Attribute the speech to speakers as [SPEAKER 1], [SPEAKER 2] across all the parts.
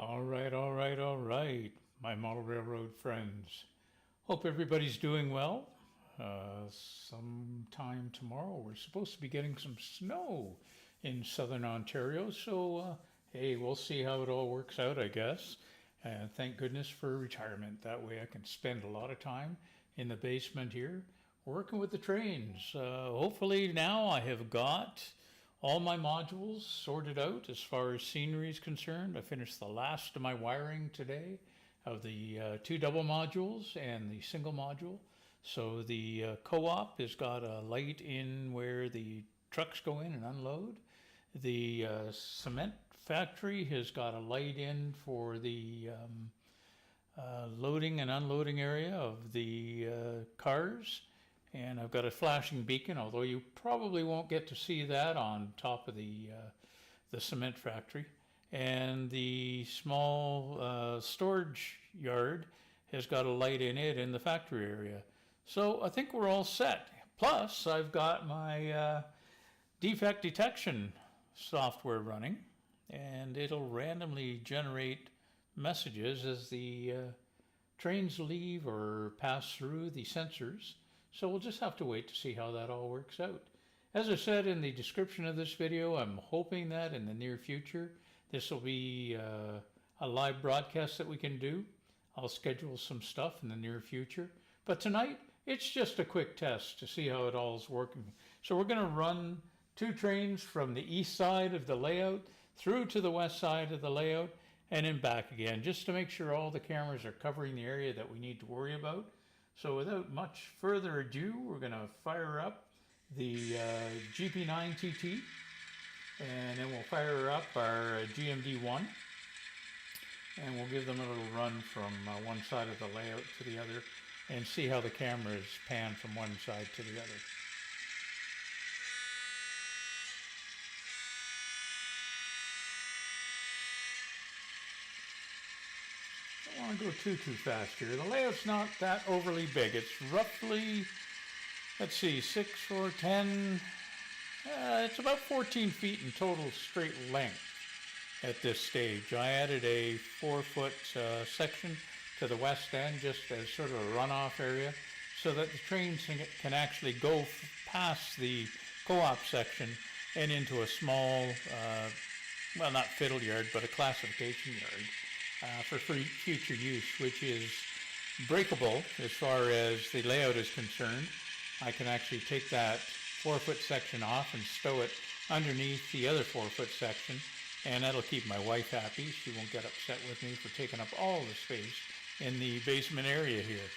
[SPEAKER 1] All right, my model railroad friends. Hope everybody's doing well. Sometime tomorrow, we're supposed to be getting some snow in southern Ontario, so hey, we'll see how it all works out, I guess. And thank goodness for retirement. That way I can spend a lot of time in the basement here working with the trains. Hopefully, now I have got all my modules sorted out as far as scenery is concerned. I finished the last of my wiring today of the two double modules and the single module. So the co-op has got a light in where the trucks go in and unload. The cement factory has got a light in for the loading and unloading area of the cars. And I've got a flashing beacon, although you probably won't get to see that on top of the cement factory. And the small storage yard has got a light in it in the factory area. So I think we're all set. Plus, I've got my defect detection software running, and it'll randomly generate messages as the trains leave or pass through the sensors. So we'll just have to wait to see how that all works out. As I said in the description of this video, I'm hoping that in the near future, this will be a live broadcast that we can do. I'll schedule some stuff in the near future. But tonight, it's just a quick test to see how it all is working. So we're going to run two trains from the east side of the layout through to the west side of the layout and then back again, just to make sure all the cameras are covering the area that we need to worry about. So without much further ado, we're going to fire up the GP9TT, and then we'll fire up our GMD1, and we'll give them a little run from one side of the layout to the other and see how the cameras pan from one side to the other. I don't want to go too fast here. The layout's not that overly big. It's roughly, let's see, 6, 4, 10, it's about 14 feet in total straight length at this stage. I added a 4-foot section to the west end just as sort of a runoff area so that the trains can actually go past the co-op section and into a small, well, not fiddle yard, but a classification yard. For future use, which is breakable as far as the layout is concerned. I can actually take that 4-foot section off and stow it underneath the other 4-foot section, and that'll keep my wife happy. She won't get upset with me for taking up all the space in the basement area here.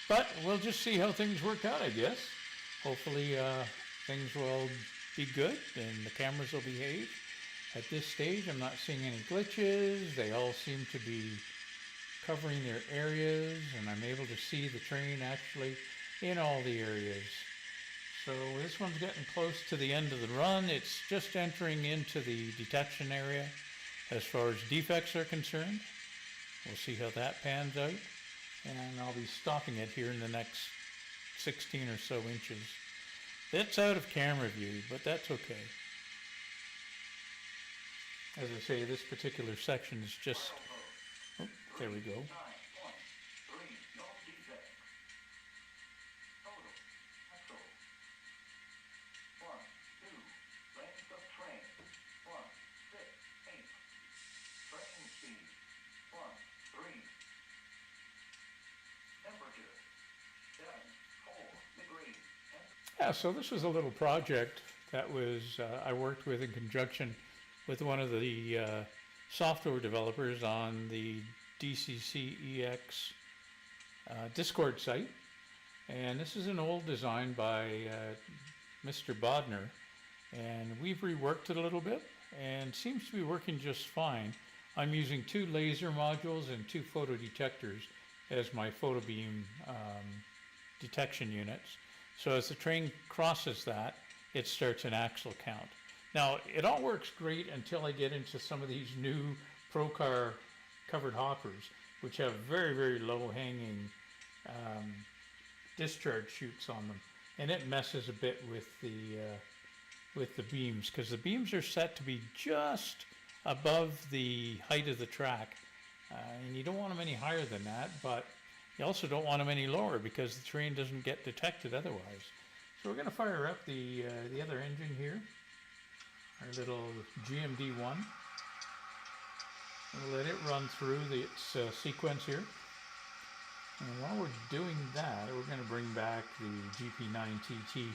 [SPEAKER 1] But we'll just see how things work out, I guess. Hopefully things will be good and the cameras will behave. At this stage, I'm not seeing any glitches. They all seem to be covering their areas, and I'm able to see the train actually in all the areas. So this one's getting close to the end of the run. It's just entering into the detection area as far as defects are concerned. We'll see how that pans out, and I'll be stopping it here in the next 16 or so inches. It's out of camera view, but that's okay. As I say, this particular section is just, oh, there we go. Yeah, so this was a little project that was I worked with in conjunction with one of the software developers on the DCCEX Discord site. And this is an old design by Mr. Bodner, and we've reworked it a little bit and seems to be working just fine. I'm using 2 laser modules and 2 photo detectors as my photo beam detection units. So as the train crosses that, it starts an axle count. Now, it all works great until I get into some of these new Procar covered hoppers, which have very, very low-hanging discharge chutes on them, and it messes a bit with the beams, because the beams are set to be just above the height of the track And you don't want them any higher than that, but you also don't want them any lower because the terrain doesn't get detected otherwise. So we're going to fire up the other engine here, our little GMD1. We'll let it run through its sequence here. And while we're doing that, we're going to bring back the GP9TT.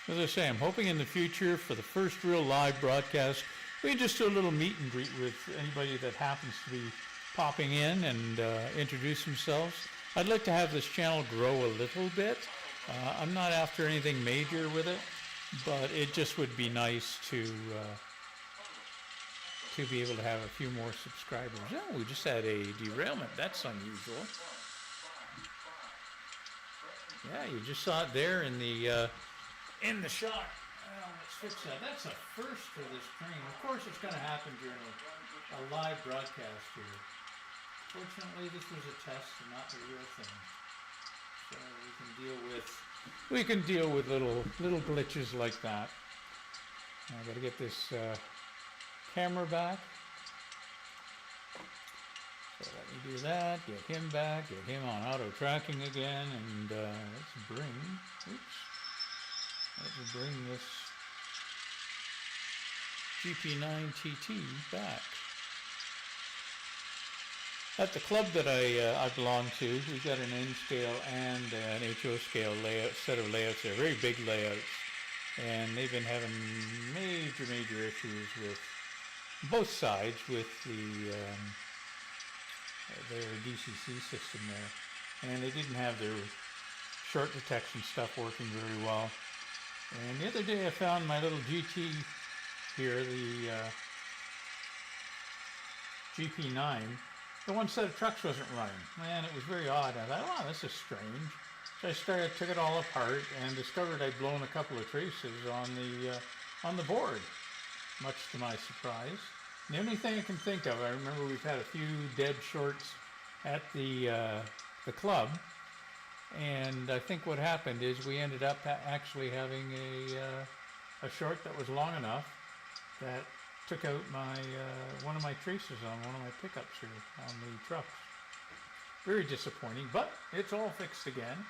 [SPEAKER 1] As I say, I'm hoping in the future for the first real live broadcast, we can just do a little meet and greet with anybody that happens to be popping in and introduce themselves. I'd like to have this channel grow a little bit. I'm not after anything major with it, but it just would be nice to be able to have a few more subscribers. Oh, we just had a derailment. That's unusual. Yeah, you just saw it there in the shot. Well, let's fix that. That's a first for this train. Of course, it's going to happen during a live broadcast here. Fortunately, this was a test and not the real thing. So we can deal with little glitches like that. I got to get this camera back. So let me do that. Get him back. Get him on auto tracking again, and let's bring this GP9TT back. At the club that I belong to, we've got an N scale and an HO scale set of layouts there, very big layouts, and they've been having major issues with both sides with their DCC system there, and they didn't have their short detection stuff working very well. And the other day I found my little GT here, the GP9. The one set of trucks wasn't running. Man, it was very odd. I thought, wow, this is strange. So I took it all apart and discovered I'd blown a couple of traces on the board, much to my surprise. And the only thing I can think of, I remember we've had a few dead shorts at the club, and I think what happened is we ended up actually having a short that was long enough that took out my one of my traces on one of my pickups here on the trucks. Very disappointing, but it's all fixed again.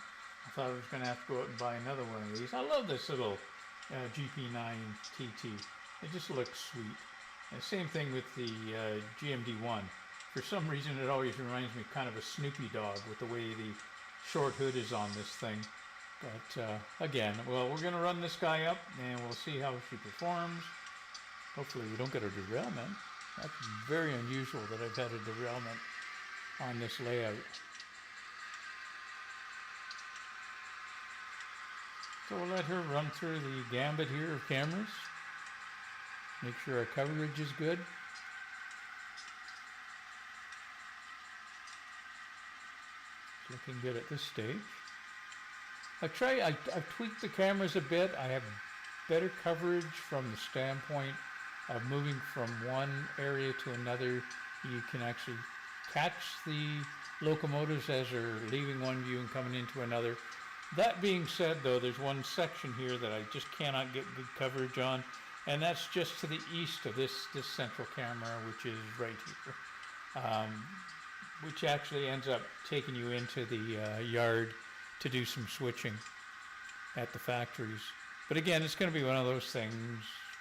[SPEAKER 1] I thought I was going to have to go out and buy another one of these. I love this little GP9TT. It just looks sweet. And same thing with the GMD1. For some reason, it always reminds me kind of a Snoopy dog with the way the short hood is on this thing. But again, well, we're going to run this guy up and we'll see how she performs. Hopefully we don't get a derailment. That's very unusual that I've had a derailment on this layout. So we'll let her run through the gambit here of cameras. Make sure our coverage is good. It's looking good at this stage. I've tweaked the cameras a bit. I have better coverage from the standpoint of moving from one area to another. You can actually catch the locomotives as they're leaving one view and coming into another. That being said, though, there's one section here that I just cannot get good coverage on, and that's just to the east of this central camera, which is right here, which actually ends up taking you into the yard to do some switching at the factories. But again, it's going to be one of those things.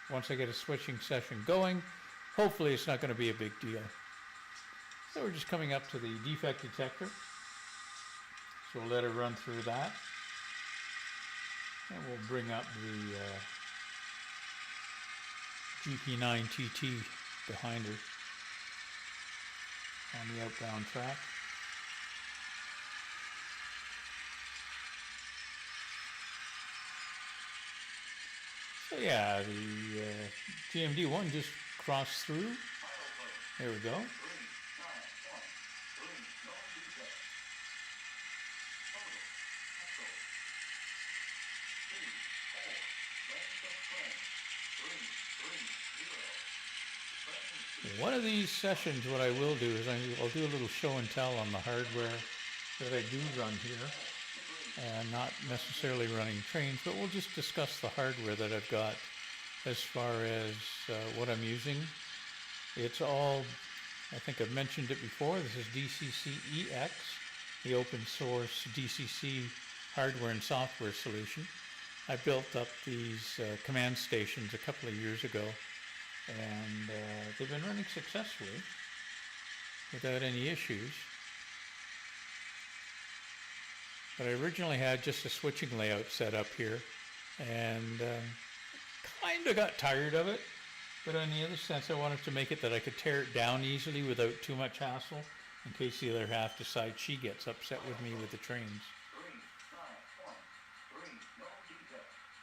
[SPEAKER 1] Once I get a switching session going, hopefully it's not going to be a big deal. So we're just coming up to the defect detector. So we'll let her run through that. And we'll bring up the GP9TT behind her on the outbound track. So yeah, the GMD1 just crossed through. There we go. One of these sessions, what I will do is I'll do a little show and tell on the hardware that I do run here. and not necessarily running trains, but we'll just discuss the hardware that I've got as far as what I'm using. It's all, I think I've mentioned it before, this is DCC-EX, the open source DCC hardware and software solution. I built up these command stations a couple of years ago, and they've been running successfully without any issues. But I originally had just a switching layout set up here, and kind of got tired of it. But on the other sense, I wanted to make it that I could tear it down easily without too much hassle, in case the other half decides she gets upset with me with the trains.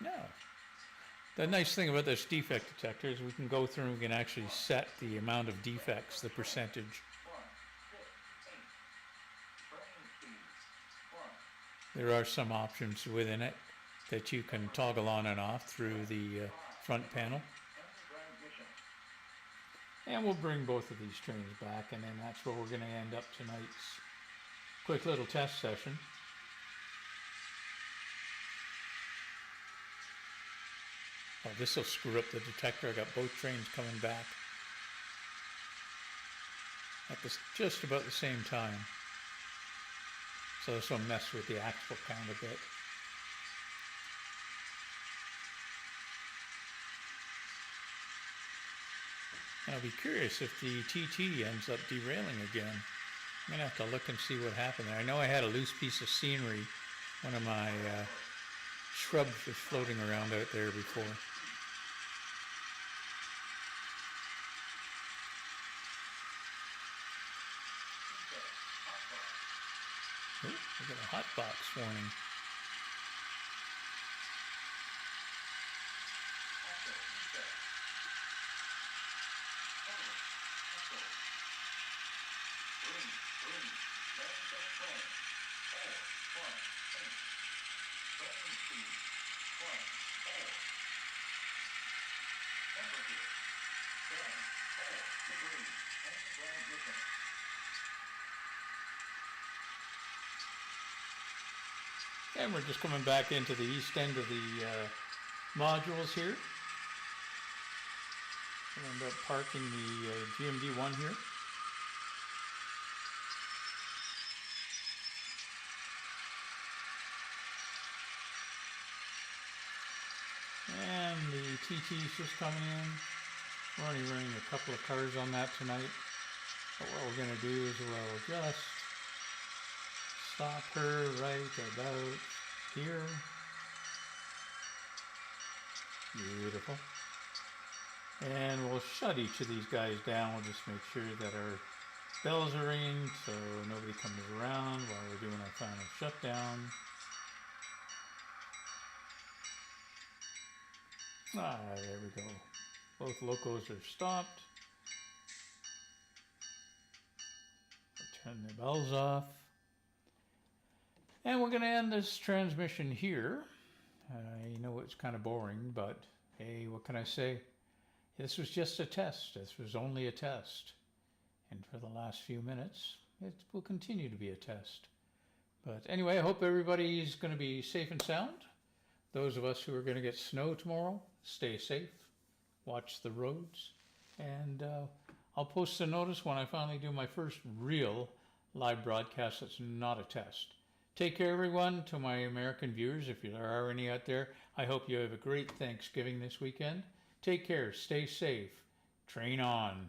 [SPEAKER 1] No. The nice thing about this defect detector is we can go through and we can actually set the amount of defects, the percentage. There are some options within it that you can toggle on and off through the front panel. And we'll bring both of these trains back, and then that's where we're going to end up tonight's quick little test session. Oh, this will screw up the detector. I got both trains coming back at just about the same time. So this will mess with the axle count a bit. And I'll be curious if the TT ends up derailing again. I'm going to have to look and see what happened there. I know I had a loose piece of scenery. One of my shrubs was floating around out there before. Oh, we got a hot box warning. And we're just coming back into the east end of the modules here. We'll end up parking the GMD1 here. And the TT's just coming in. We're only running a couple of cars on that tonight. But what we're going to do is we'll just stop her right about here. Beautiful. And we'll shut each of these guys down. We'll just make sure that our bells are ringing so nobody comes around while we're doing our final shutdown. Ah, there we go. Both locos are stopped. We'll turn the bells off. And we're going to end this transmission here. I know it's kind of boring, but hey, what can I say? This was just a test. This was only a test. And for the last few minutes, it will continue to be a test. But anyway, I hope everybody's going to be safe and sound. Those of us who are going to get snow tomorrow, stay safe, watch the roads, and I'll post a notice when I finally do my first real live broadcast that's not a test. Take care, everyone. To my American viewers, if there are any out there, I hope you have a great Thanksgiving this weekend. Take care, stay safe, train on.